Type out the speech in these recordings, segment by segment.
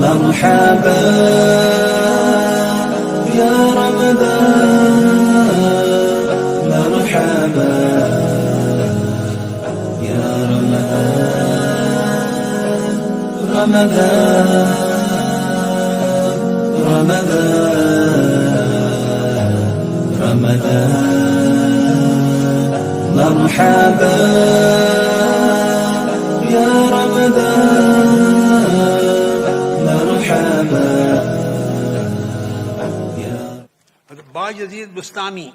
مرحبا يا رمضان مرحبا يا رمضان رمضان رمضان رمضان مرحبا يا رمضان مرحبا يا. Yazid Bustami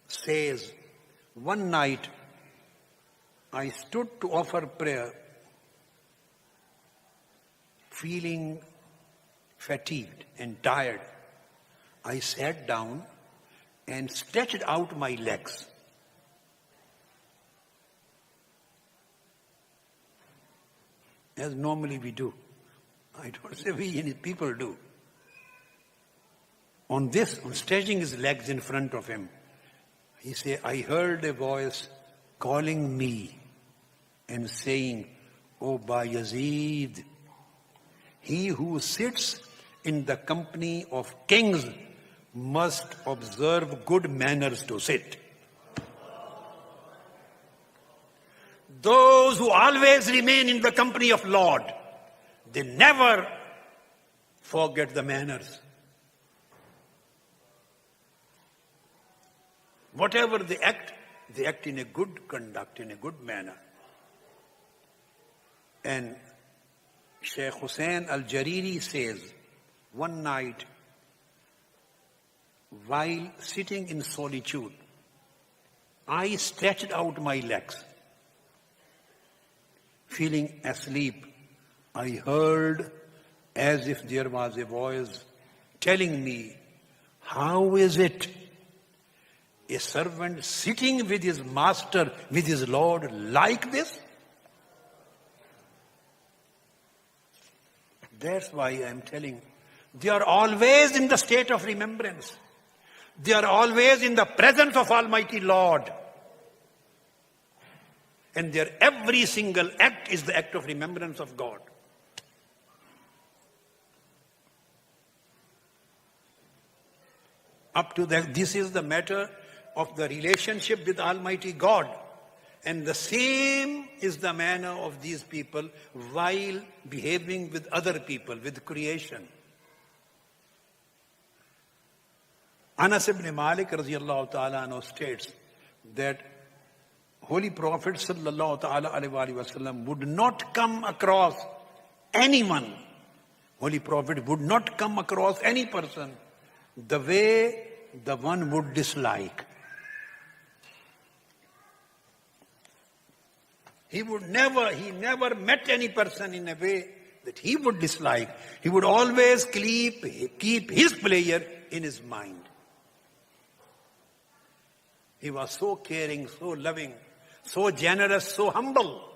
says, one night I stood to offer prayer, feeling fatigued and tired. I sat down and stretched out my legs. As normally we do. I don't say we, people do. On stretching his legs in front of him, he said, I heard a voice calling me and saying, O Bayazid, he who sits in the company of kings must observe good manners to sit. Those who always remain in the company of Lord, they never forget the manners. Whatever they act in a good conduct, in a good manner. And Shaykh Hussain al-Jariri says, one night, while sitting in solitude, I stretched out my legs. Feeling asleep, I heard as if there was a voice telling me, how is it a servant sitting with his master, with his Lord like this? That's why I am telling, they are always in the state of remembrance. They are always in the presence of Almighty Lord. And their every single act is the act of remembrance of God. Up to that, this is the matter of the relationship with Almighty God. And the same is the manner of these people while behaving with other people, with creation. Anas ibn Malik radiyallahu ta'ala anhu states that Holy Prophet sallallahu ta'ala alayhi wa sallam would not come across anyone. Holy Prophet would not come across any person the way the one would dislike. He never met any person in a way that he would dislike. He would always keep his player in his mind. He was so caring, so loving, so generous, so humble.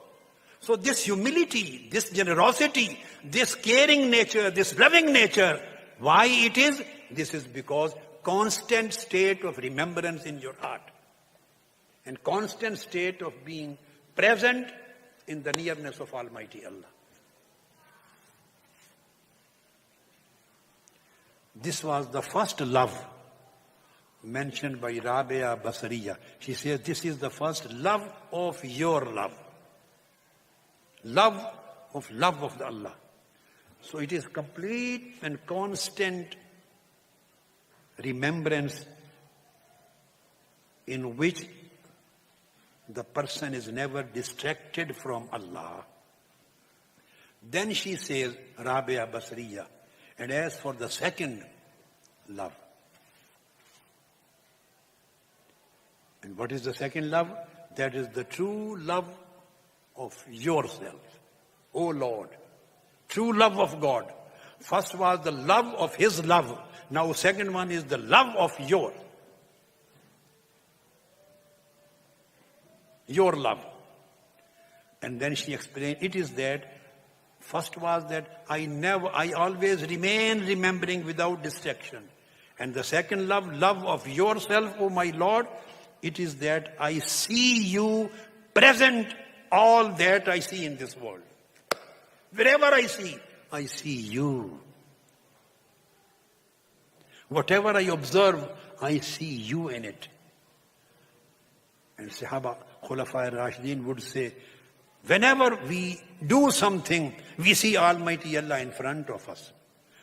So this humility, this generosity, this caring nature, this loving nature, why it is? This is because constant state of remembrance in your heart. And constant state of being present in the nearness of Almighty Allah. This was the first love mentioned by Rabia Basariya. She says this is the first love of your love. Love of the Allah. So it is complete and constant remembrance in which the person is never distracted from Allah. Then she says, Rabia Basriya, and as for the second love. And what is the second love? That is the true love of yourself. O Lord, true love of God. First was the love of His love. Now second one is the love of your love. And then she explained, it is that, first was that I always remain remembering without distraction. And the second love of yourself, O my Lord, it is that I see you present all that I see in this world. Wherever I see you. Whatever I observe, I see you in it. And Sahaba, Khulafa Rashidin would say, whenever we do something, we see Almighty Allah in front of us.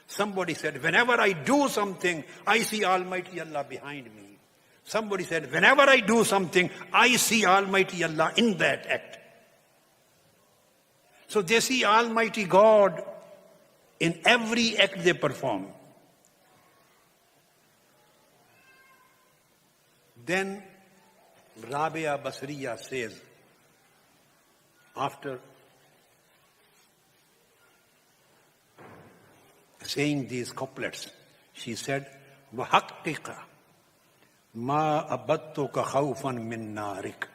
Somebody said, whenever I do something, I see Almighty Allah behind me. Somebody said, whenever I do something, I see Almighty Allah in that act. So they see Almighty God in every act they perform. Then Rabia Basriya says, after saying these couplets, she said, وَحَقِّقَ مَا أَبَدْتُكَ خَوْفًا مِنْ نَارِكَ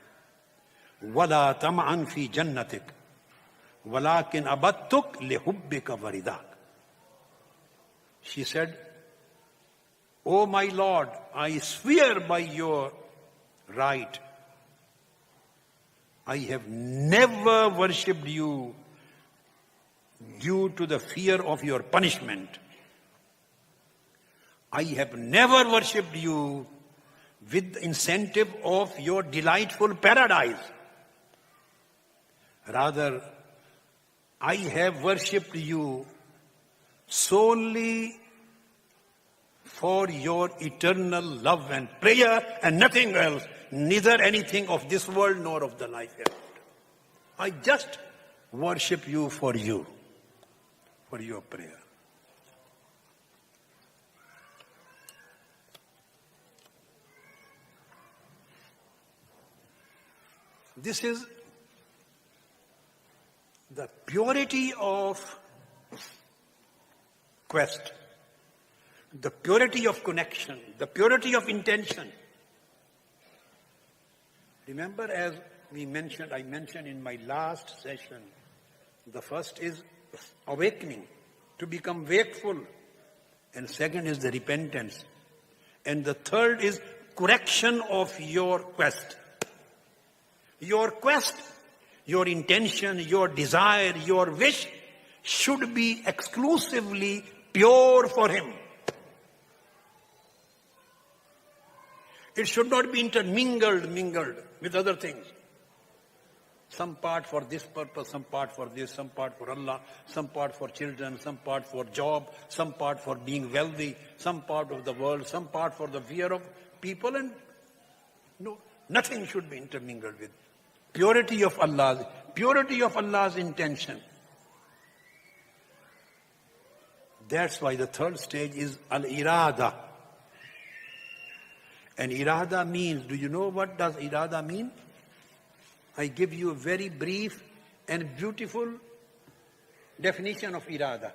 وَلَا تَمْعًا فِي جَنَّتِكَ وَلَكِنْ أَبَدْتُكَ لِحُبِّكَ وَرِدَاكَ. She said, O my Lord, I swear by your right, I have never worshipped you due to the fear of your punishment. I have never worshipped you with the incentive of your delightful paradise. Rather, I have worshipped you solely for your eternal love and prayer and nothing else, neither anything of this world nor of the life hereafter. I just worship you, for your prayer. This is the purity of quest, the purity of connection, the purity of intention. Remember, as I mentioned in my last session, the first is awakening, to become wakeful, and second is the repentance, and the third is correction of your quest. Your quest your intention, your desire, your wish should be exclusively pure for him. It should not be mingled with other things. Some part for this purpose, some part for this, some part for Allah, some part for children, some part for job, some part for being wealthy, some part of the world, some part for the fear of people, and no, nothing should be intermingled with. Purity of Allah's intention. That's why the third stage is al-irada. And irada means, do you know what does irada mean? I give you a very brief and beautiful definition of irada.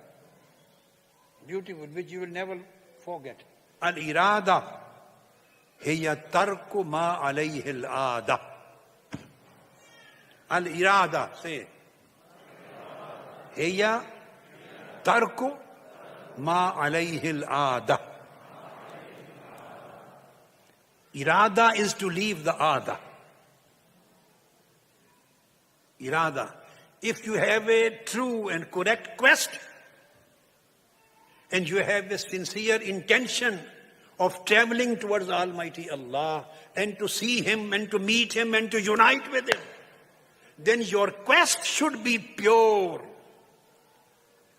Beautiful, which you will never forget. Al-irada hiya tarku ma alayhi al-ada. Al-irada, say it. Hiya tarku ma alayhi al-ada. Irada is to leave the ada. Irada. If you have a true and correct quest, and you have a sincere intention of traveling towards Almighty Allah, and to see Him, and to meet Him, and to unite with Him, then your quest should be pure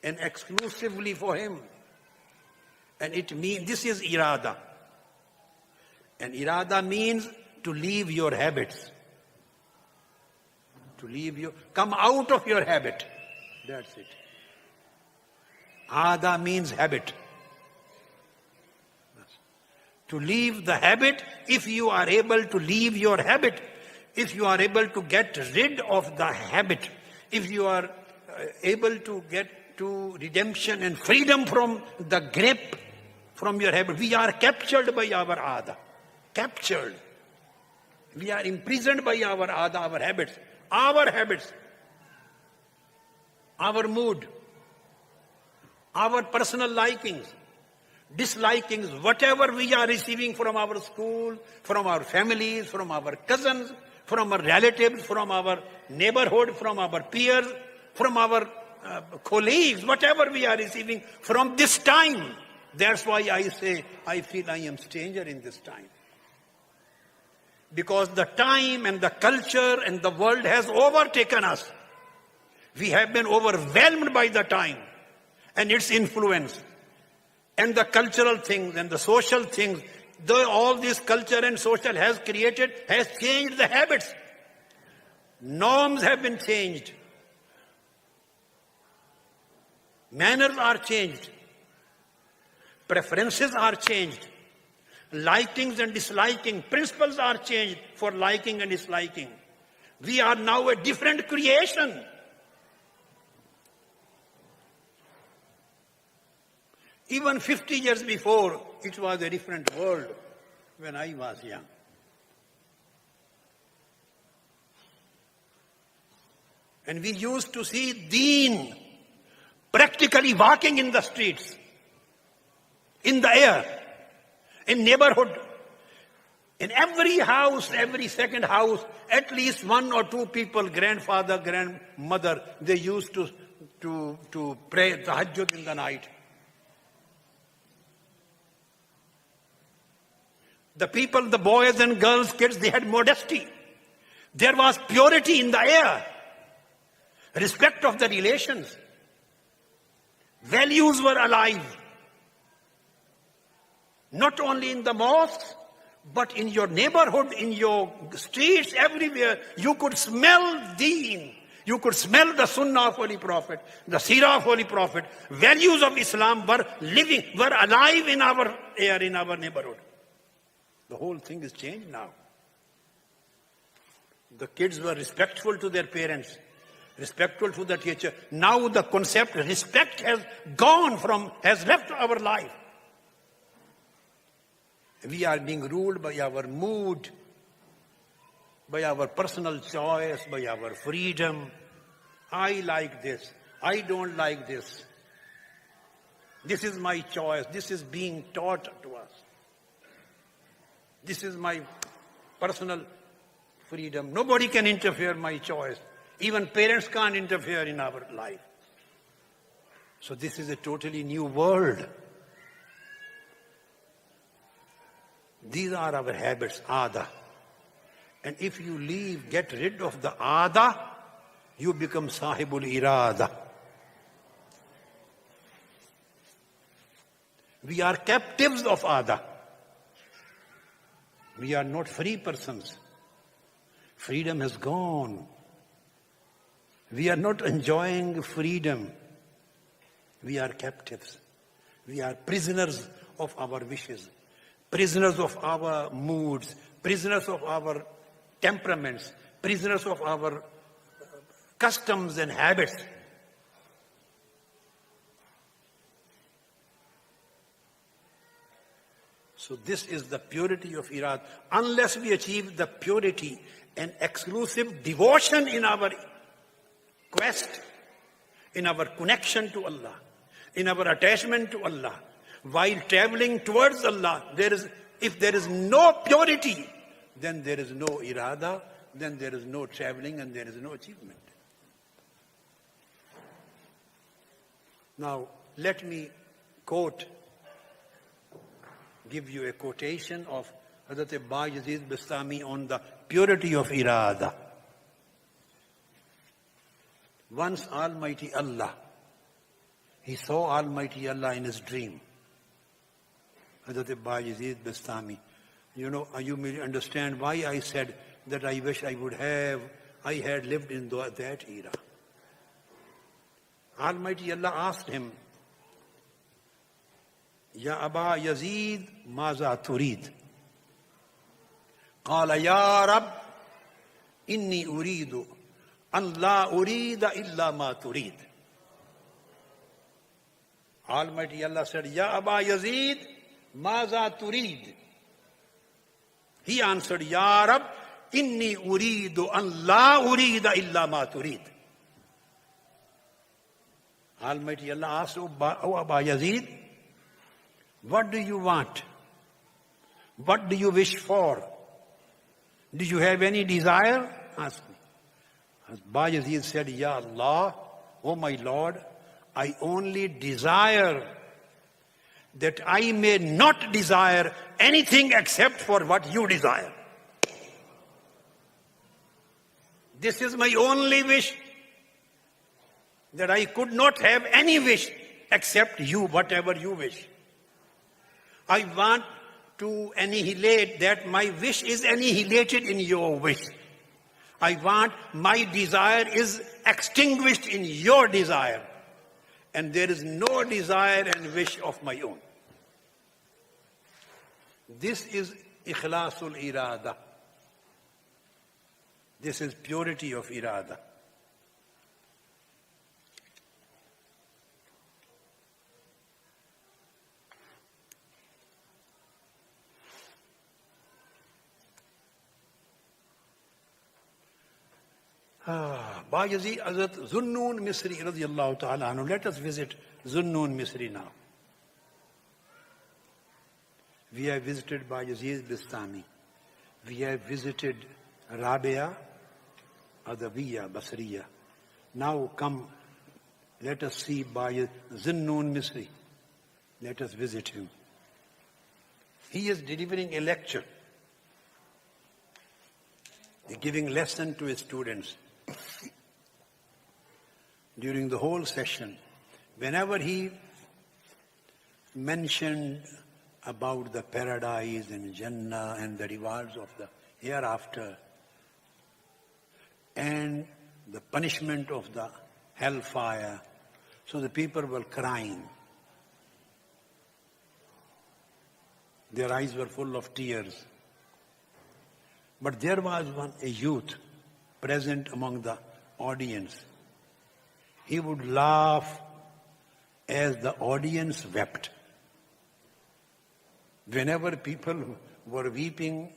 and exclusively for Him. And it means, this is irada. And irada means to leave your habits. Come out of your habit. That's it. Ada means habit. To leave the habit, if you are able to leave your habit, if you are able to get rid of the habit, if you are able to get to redemption and freedom from the grip from your habit, we are captured by our ada. Captured. We are imprisoned by our ada, our habits. Our mood, our personal likings, dislikings, whatever we are receiving from our school, from our families, from our cousins, from our relatives, from our neighborhood, from our peers, from our colleagues, whatever we are receiving from this time. That's why I say, I feel I am stranger in this time. Because the time and the culture and the world has overtaken us. We have been overwhelmed by the time and its influence. And the cultural things and the social things, though all this culture and social has changed the habits. Norms have been changed. Manners are changed. Preferences are changed. Likings and disliking, principles are changed for liking and disliking. We are now a different creation. Even 50 years before, it was a different world when I was young. And we used to see Deen practically walking in the streets, in the air. In neighborhood, in every house, every second house, at least one or two people, grandfather, grandmother, they used to pray tahajjud in the night. The people, the boys and girls, kids, they had modesty. There was purity in the air. Respect of the relations. Values were alive. Not only in the mosques, but in your neighborhood, in your streets, everywhere. You could smell Deen. You could smell the Sunnah of Holy Prophet, the Seerah of Holy Prophet. Values of Islam were alive in our air, in our neighborhood. The whole thing is changed now. The kids were respectful to their parents, respectful to the teacher. Now the concept respect has left our life. We are being ruled by our mood, by our personal choice, by our freedom. I like this. I don't like this. This is my choice. This is being taught to us. This is my personal freedom. Nobody can interfere my choice. Even parents can't interfere in our life. So this is a totally new world. These are our habits, ada. And if you get rid of the ada, you become sahibul irada. We are captives of ada. We are not free persons. Freedom has gone. We are not enjoying freedom. We are captives. We are prisoners of our wishes, prisoners of our moods, prisoners of our temperaments, prisoners of our customs and habits. So this is the purity of irad. Unless we achieve the purity and exclusive devotion in our quest, in our connection to Allah, in our attachment to Allah, while traveling towards Allah, if there is no purity, then there is no irada, then there is no traveling and there is no achievement. Now, let me give you a quotation of Hazrat Bayezid Bistami on the purity of irada. Once Almighty Allah, he saw Almighty Allah in his dream. Hazrat Bayezid Bistami. You may understand why I said that I wish I had lived in that era. Almighty Allah asked him, Ya Aba Yazid, Maza Turid? Qala Ya Rab, Inni Uridu, An La Urida Illa Ma Turid. Almighty Allah said, Ya Aba Yazid, Maza Turid? He answered, Ya Rab, Inni Uridu, An La Urida Illa Ma Turid. Almighty Allah asked, O Aba Yazid, what do you want? What do you wish for? Do you have any desire? Ask me. As Bayezid said, Ya Allah, O my Lord, I only desire that I may not desire anything except for what you desire. This is my only wish, that I could not have any wish except you, whatever you wish. I want to annihilate that my wish is annihilated in your wish. I want my desire is extinguished in your desire. And there is no desire and wish of my own. This is ikhlasul irada. This is purity of irada. Bayezid Hazrat Zunnun Misri radiyallahu ta'ala anhu. Let us visit Zunnun Misri now. We have visited Bayezid Bistami. We have visited Rabia Adawiya Basriya. Now come, let us see Zunnun Misri. Let us visit him. He is delivering a lecture. He is giving lesson to his students. During the whole session, whenever he mentioned about the paradise and Jannah and the rewards of the hereafter and the punishment of the hellfire, so the people were crying. Their eyes were full of tears. But there was a youth present among the audience. He would laugh as the audience wept. Whenever people were weeping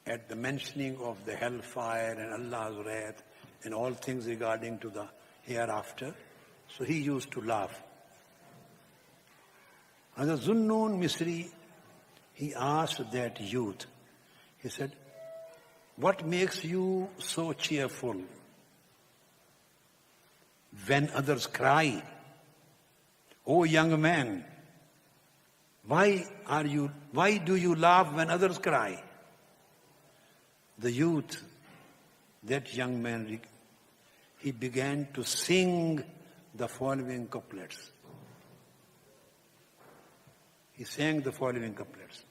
at the mentioning of the hellfire and Allah's wrath and all things regarding to the hereafter, so he used to laugh. As a Zunnun Misri, he asked that youth, he said, What makes you so cheerful when others cry? Oh young man, why do you laugh when others cry? The youth, that young man, he began to sing the following couplets. He sang the following couplets.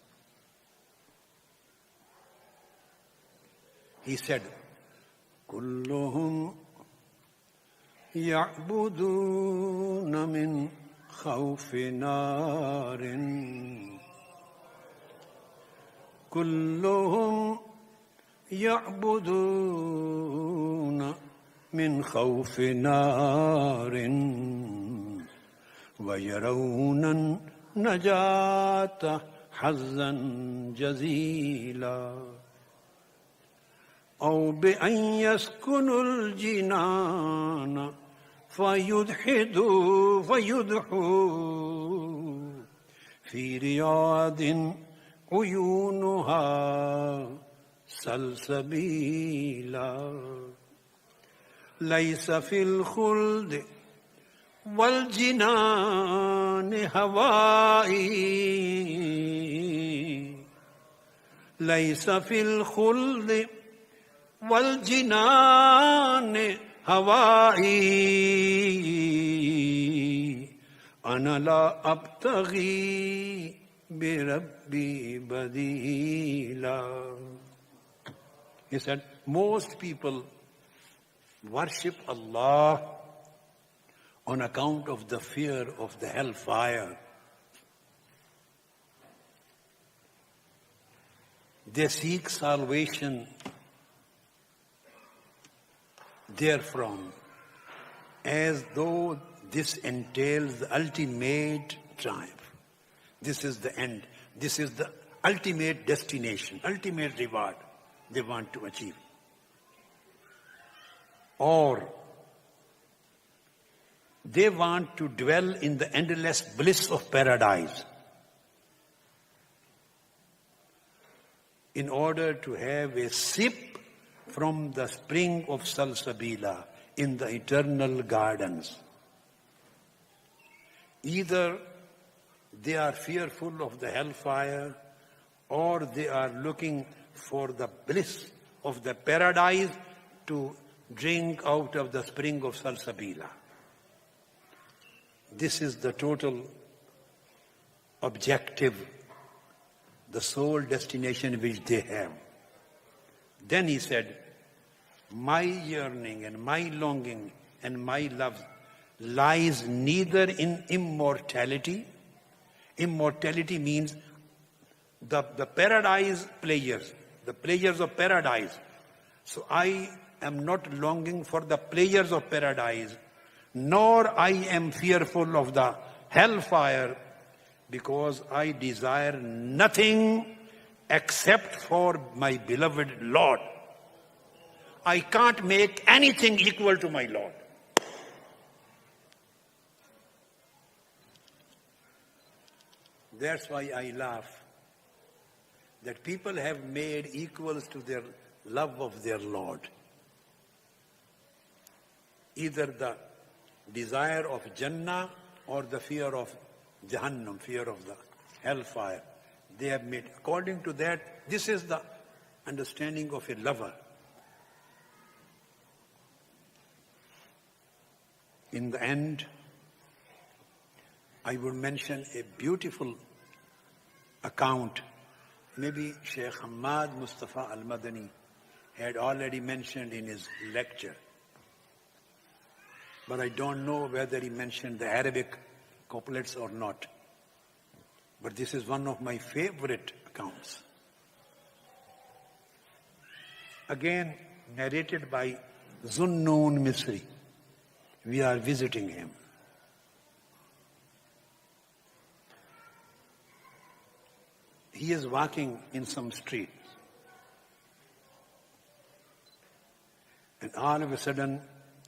He said, كلهم يعبدون من خوف نار كلهم يعبدون من خوف نار ويرون النجاة حظا جزيلا أو بأن يسكنوا الجنان فيضحوا في رياض عيونها سلسبيلا ليس في الخلد والجنان هوائي ليس في الخلد والجنان هوائي أنا لا أبتغي بربي بديلا. He said, most people worship Allah on account of the fear of the hellfire. They seek salvation therefrom, as though this entails the ultimate triumph. This is the end. This is the ultimate destination, ultimate reward they want to achieve. Or they want to dwell in the endless bliss of paradise in order to have a sip from the spring of Salsabila in the eternal gardens. Either they are fearful of the hellfire, or they are looking for the bliss of the paradise to drink out of the spring of Salsabila. This is the total objective, the sole destination which they have. Then he said, my yearning and my longing and my love lies neither in immortality. Immortality means the paradise players, the players of paradise. So I am not longing for the players of paradise, nor I am fearful of the hellfire, because I desire nothing except for my beloved Lord. I can't make anything equal to my Lord. That's why I laugh, that people have made equals to their love of their Lord either the desire of Jannah or the fear of Jahannam, fear of the hellfire. They have made, according to that, this is the understanding of a lover. In the end, I would mention a beautiful account. Maybe Sheikh Hamad Mustafa Al-Madani had already mentioned in his lecture. But I don't know whether he mentioned the Arabic couplets or not. But this is one of my favorite accounts. Again, narrated by Zunnun Misri. We are visiting him. He is walking in some street. And all of a sudden,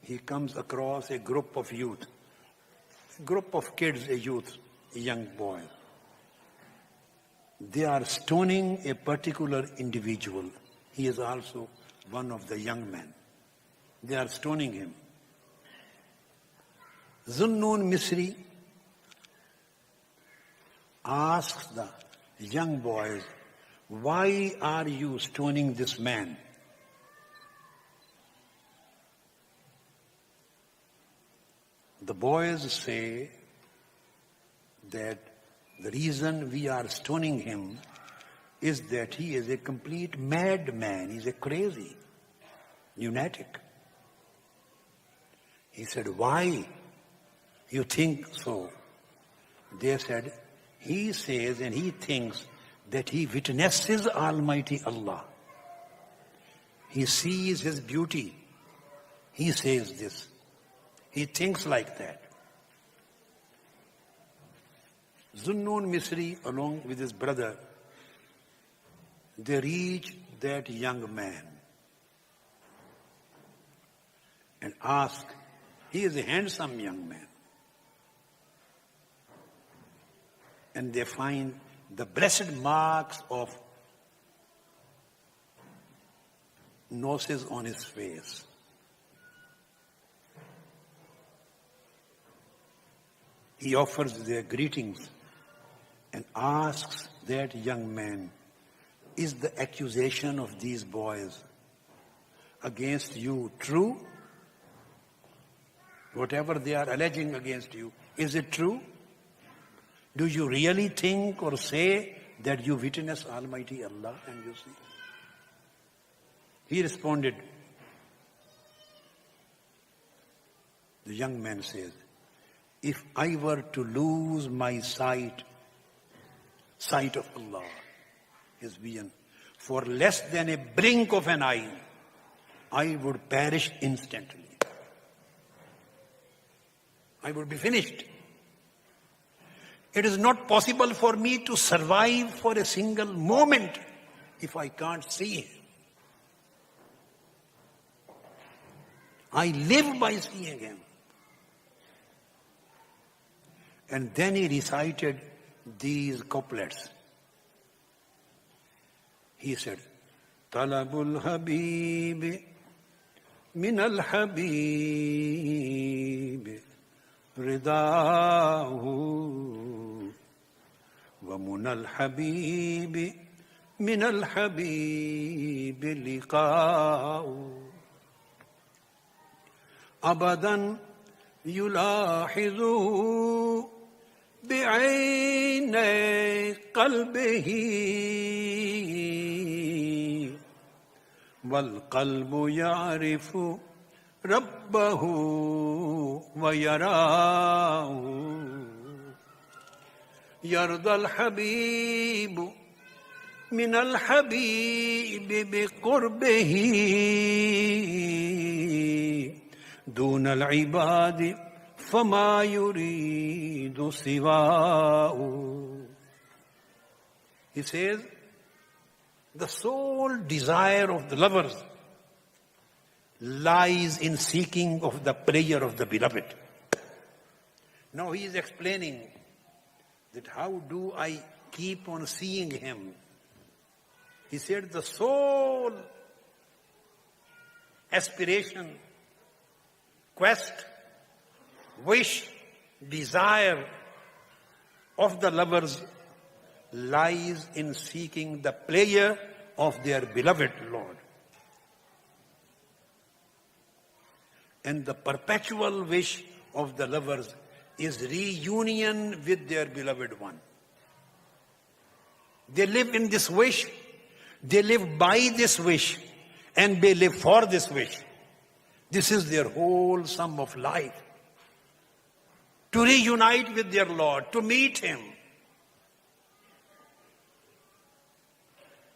he comes across a group of youth. A group of kids, a youth, a young boy. They are stoning a particular individual. He is also one of the young men. They are stoning him. Zunnun Misri asks the young boys, why are you stoning this man? The boys say that the reason we are stoning him is that he is a complete madman. He's a crazy lunatic. He said, why you think so? They said, he says and he thinks that he witnesses Almighty Allah. He sees His beauty. He says this. He thinks like that. Zunnun Misri, along with his brother, they reach that young man and ask. He is a handsome young man. And they find the blessed marks of noses on his face. He offers their greetings and asks that young man, is the accusation of these boys against you true? Whatever they are alleging against you, is it true? Do you really think or say that you witness Almighty Allah and you see? He responded, the young man says, if I were to lose my sight of Allah, His vision, for less than a blink of an eye, I would perish instantly. I would be finished. It is not possible for me to survive for a single moment if I can't see Him. I live by seeing Him. And then he recited these couplets. He said, Talabul Habib min al Habib ridahu wa mun al Habib min al Habib liqa'u abadan yulahizuhu بعين قلبه والقلب يعرف ربه ويراه يرضى الحبيب من الحبيب بقربه دون العباد فما يريد سواه. He says, the sole desire of the lovers lies in seeking of the prayer of the beloved. Now he is explaining that how do I keep on seeing Him? He said the sole aspiration, quest, wish, desire of the lovers lies in seeking the pleasure of their beloved Lord. And the perpetual wish of the lovers is reunion with their beloved one. They live in this wish, they live by this wish, and they live for this wish. This is their whole sum of life. To reunite with their Lord, to meet Him.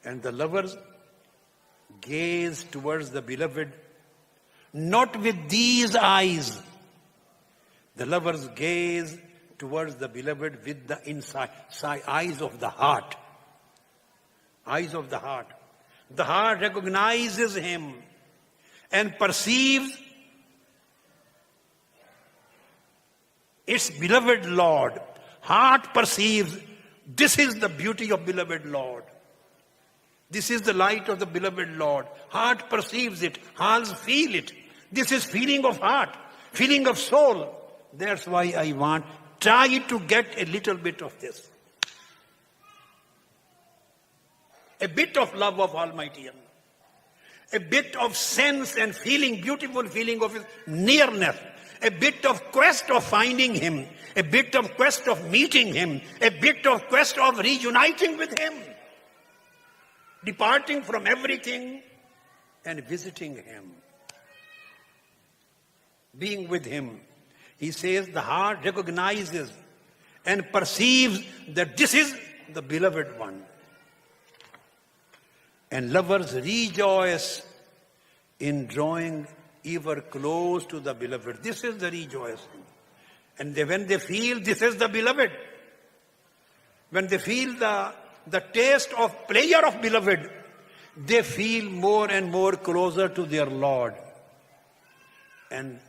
And the lovers gaze towards the beloved, not with these eyes. The lovers gaze towards the beloved with the eyes of the heart. Eyes of the heart. The heart recognizes Him and perceives its beloved Lord. Heart perceives, this is the beauty of beloved Lord. This is the light of the beloved Lord. Heart perceives it. Hands feel it. This is feeling of heart, feeling of soul. That's why I want, try to get a little bit of this. A bit of love of Almighty Allah. A bit of sense and feeling, beautiful feeling of His nearness. A bit of quest of finding Him. A bit of quest of meeting Him. A bit of quest of reuniting with Him. Departing from everything and visiting Him. Being with Him. He says the heart recognizes and perceives that this is the beloved one. And lovers rejoice in drawing ever close to the beloved. This is the rejoicing. And when they feel this is the beloved, when they feel the taste of pleasure of beloved, they feel more and more closer to their Lord. And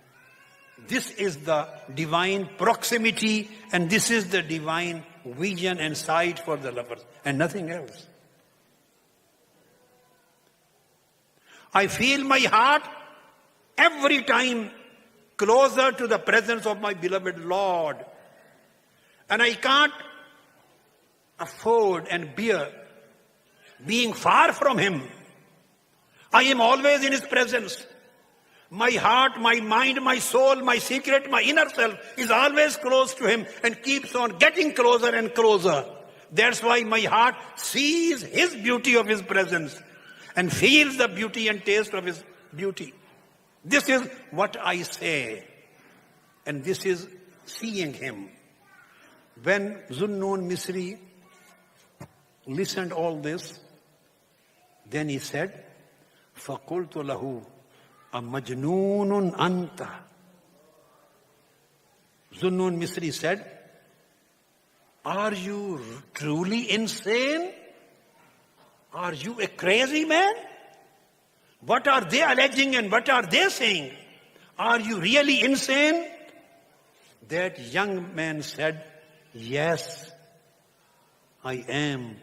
this is the divine proximity, and this is the divine vision and sight for the lovers, and nothing else. I feel my heart every time closer to the presence of my beloved Lord. And I can't afford and bear being far from Him. I am always in His presence. My heart, my mind, my soul, my secret, my inner self is always close to Him and keeps on getting closer and closer. That's why my heart sees His beauty of His presence and feels the beauty and taste of His beauty. This is what I say. And this is seeing Him. When Zunnun Misri listened all this, then he said, فَقُلْتُ لَهُ أَمَجْنُونٌ أَنْتَ. Zunnun Misri said, are you truly insane? Are you a crazy man? What are they alleging and what are they saying? Are you really insane? That young man said, yes, I am.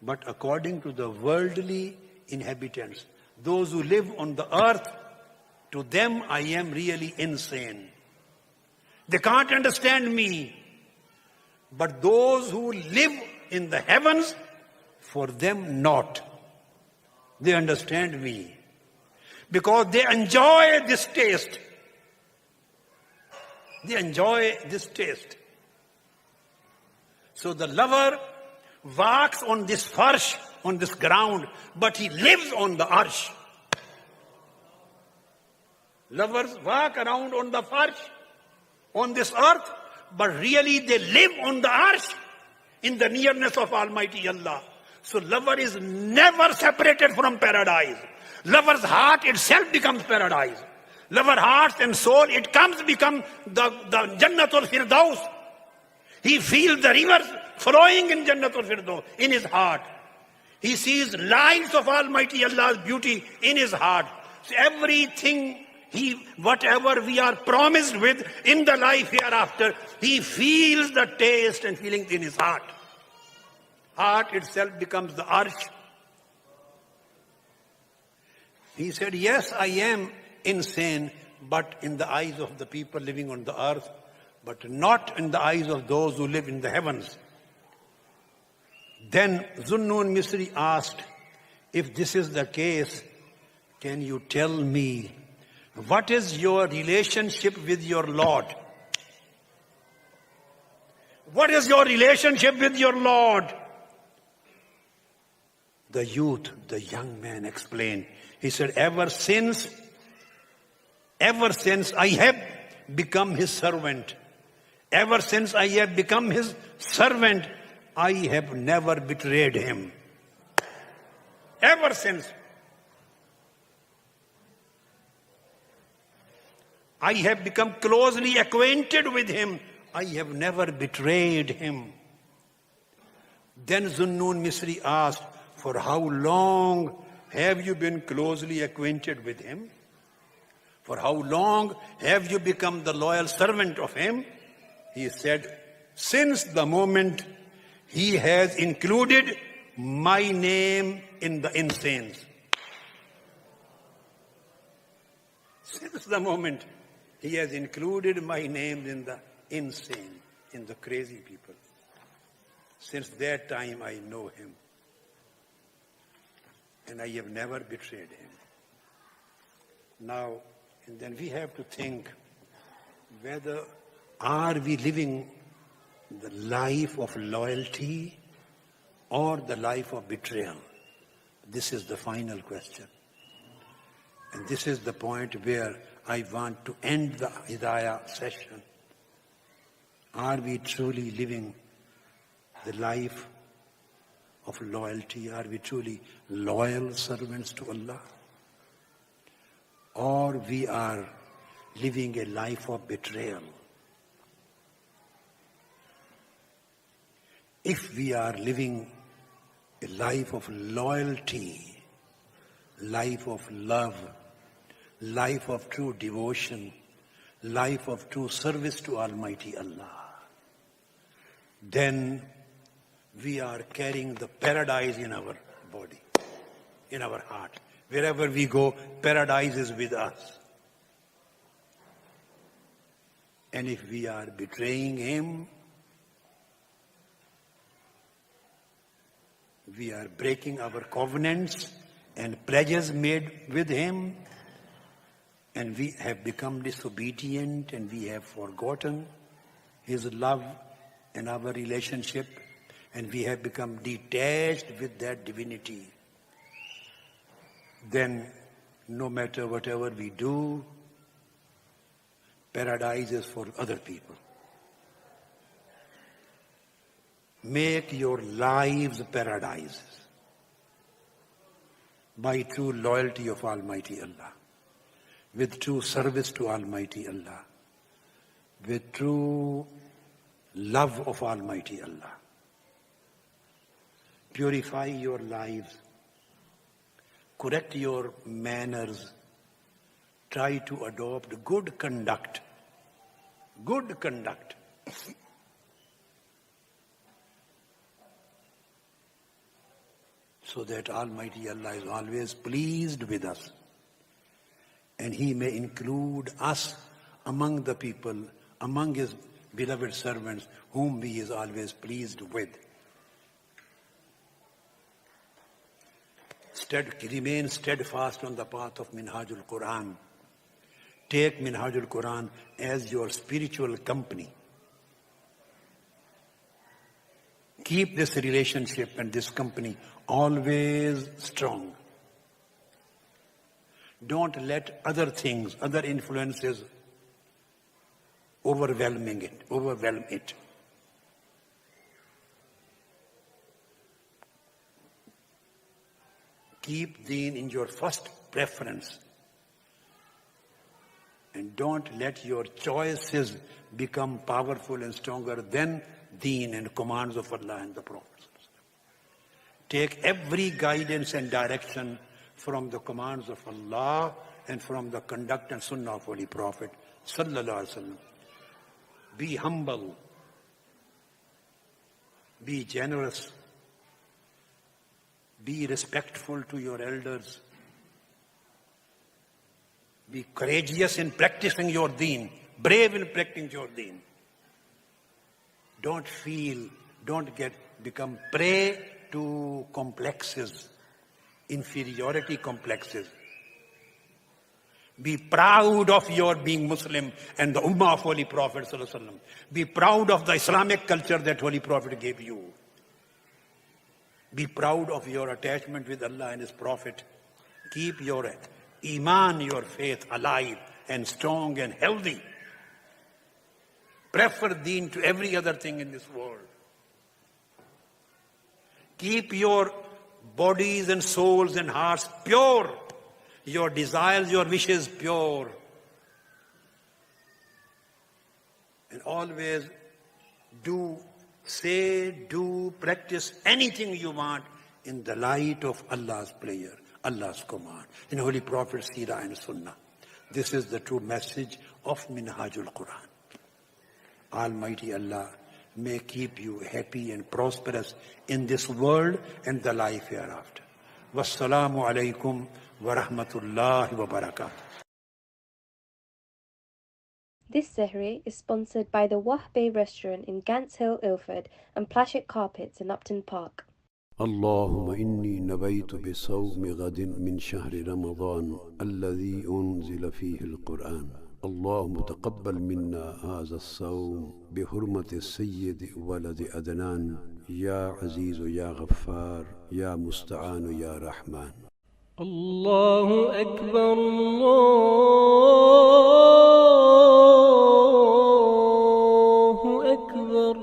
But according to the worldly inhabitants, those who live on the earth, to them I am really insane. They can't understand me. But those who live in the heavens, for them not. They understand me. Because they enjoy this taste. They enjoy this taste. So the lover walks on this farsh, on this ground, but he lives on the arsh. Lovers walk around on the farsh, on this earth, but really they live on the arsh, in the nearness of Almighty Allah. So lover is never separated from paradise. Lover's heart itself becomes paradise. Lover heart and soul, it become the Jannatul Firdaus. He feels the rivers flowing in Jannatul Firdaus, in his heart. He sees lights of Almighty Allah's beauty in his heart. So everything, whatever we are promised with in the life hereafter, he feels the taste and feelings in his heart. Heart itself becomes the arsh. He said, yes, I am insane, but in the eyes of the people living on the earth, but not in the eyes of those who live in the heavens. Then Zunnun Misri asked, if this is the case, can you tell me, what is your relationship with your Lord? What is your relationship with your Lord? The youth, the young man explained. He said, ever since I have become His servant, ever since I have become His servant, I have never betrayed Him. Ever since. I have become closely acquainted with Him, I have never betrayed Him. Then Zunnun Misri asked, for how long have you been closely acquainted with Him? For how long have you become the loyal servant of Him? He said, since the moment He has included my name in the insanes. Since the moment he has included my name in the insane, in the crazy people, since that time I know him. And I have never betrayed him. Now, and then we have to think whether are we living the life of loyalty or the life of betrayal. This is the final question. And this is the point where I want to end the Hidayah session. Are we truly living the life of loyalty? Are we truly loyal servants to Allah? Or we are living a life of betrayal? If we are living a life of loyalty, life of love, life of true devotion, life of true service to Almighty Allah, then we are carrying the paradise in our body, in our heart. Wherever we go, paradise is with us. And if we are betraying him, we are breaking our covenants and pledges made with him, and we have become disobedient and we have forgotten his love and our relationship, and we have become detached with that divinity, then no matter whatever we do, paradise is for other people. Make your lives paradises by true loyalty of Almighty Allah, with true service to Almighty Allah, with true love of Almighty Allah. Purify your lives, correct your manners, try to adopt good conduct. Good conduct. So that Almighty Allah is always pleased with us. And He may include us among the people, among His beloved servants, whom He is always pleased with. Remain steadfast on the path of Minhajul Quran. Take Minhajul Quran as your spiritual company. Keep this relationship and this company always strong. Don't let other things, other influences overwhelm it. Keep Deen in your first preference. And don't let your choices become powerful and stronger than Deen and commands of Allah and the Prophet. Take every guidance and direction from the commands of Allah and from the conduct and sunnah of Holy Prophet Sallallahu Alaihi Wasallam. Be humble. Be generous. Be respectful to your elders. Be courageous in practicing your deen. Brave in practicing your deen. Don't become prey to complexes, inferiority complexes. Be proud of your being Muslim and the Ummah of Holy Prophet Sallallahu Alaihi Wasallam. Be proud of the Islamic culture that Holy Prophet gave you. Be proud of your attachment with Allah and His Prophet. Keep your Iman, your faith alive and strong and healthy. Prefer Deen to every other thing in this world. Keep your bodies and souls and hearts pure. Your desires, your wishes pure. And always practice anything you want in the light of Allah's prayer, Allah's command, in Holy Prophet's Seerah and Sunnah. This is the true message of Minhajul Quran. Almighty Allah may keep you happy and prosperous in this world and the life hereafter. Wassalamu alaikum wa rahmatullahi wa barakatuh. This Sehri is sponsored by the Wahbe restaurant in Gants Hill, Ilford, and Plastic Carpets in Upton Park. اللهم إني نبيت بصوم غد من شهر رمضان الذي أنزل فيه القرآن. اللهم تقبل منا هذا الصوم بحرمة السيد ولد أدنان يا عزيز يا غفار يا مستعان يا رحمن. الله أكبر الله أكبر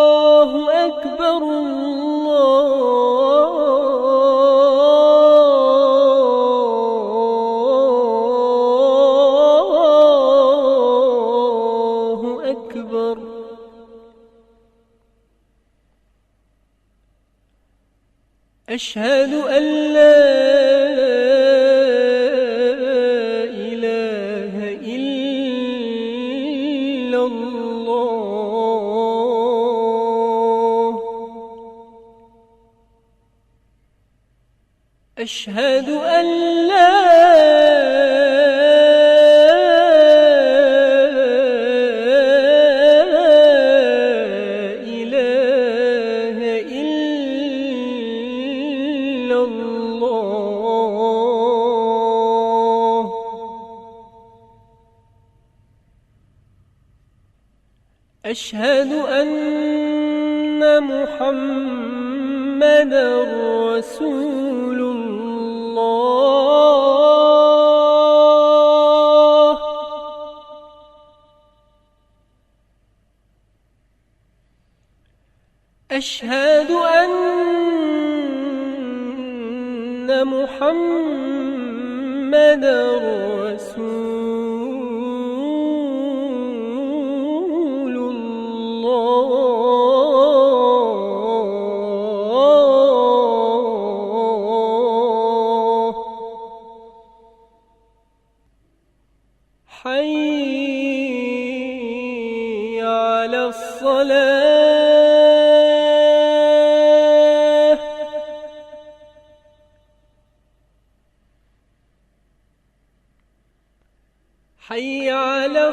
الله أكبر الله أكبر. أشهد أن لا إله إلا الله. أشهد أن لا إله إلا الله. أشهد أن محمدًا رسول الله. أشهد أن محمدًا رسول الله. حي على الصلاة. حي على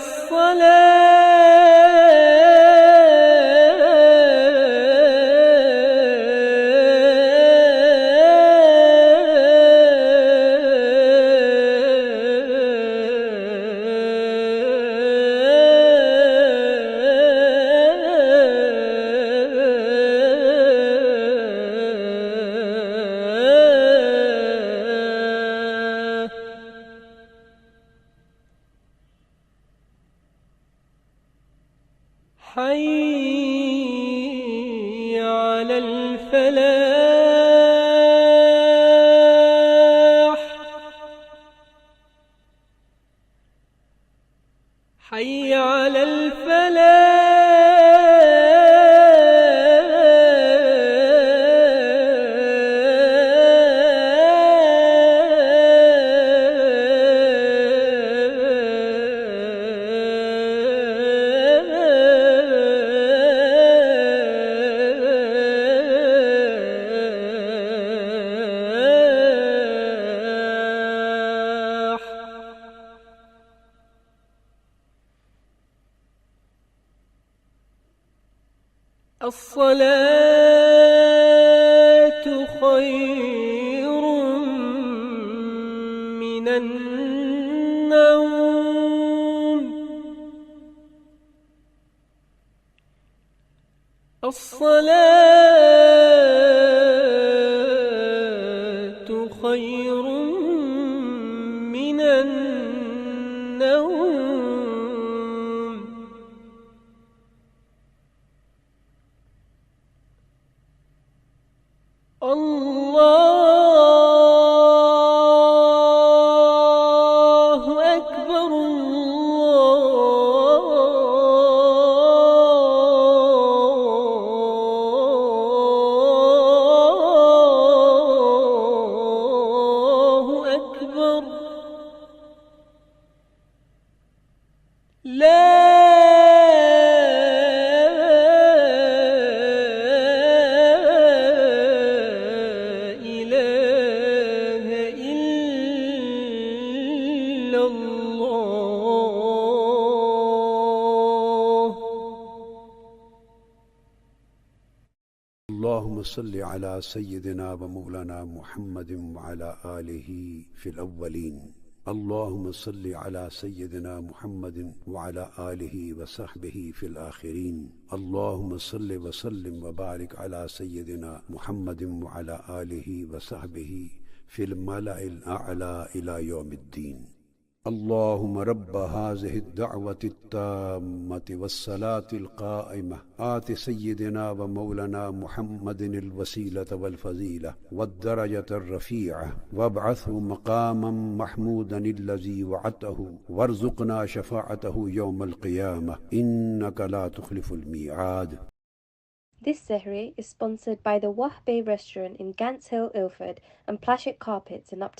حي على الفلاح. حي على الصلاة خير من النوم. الصلاة خير من النوم. الله أكبر الله اللهم صل على سيدنا ومولانا محمد وعلى آله في الأولين. اللهم صل على سيدنا محمد وعلى آله وصحبه في الآخرين. اللهم صل وسلم وبارك على سيدنا محمد وعلى آله وصحبه في الملأ الأعلى إلى يوم الدين. اللهم رب هذه الدعوة التامة والصلاة القائمة آت سيدنا ومولانا محمد الوسيلة والفضيلة والدرجة الرفيعة وابعثه مقاما محمودا الذي وعدته وارزقنا شفاعته يوم القيامة إنك لا تخلف الميعاد. This Sehri is sponsored by the Wahbe restaurant in Gants Hill, Ilford and Plashet Carpets in Upton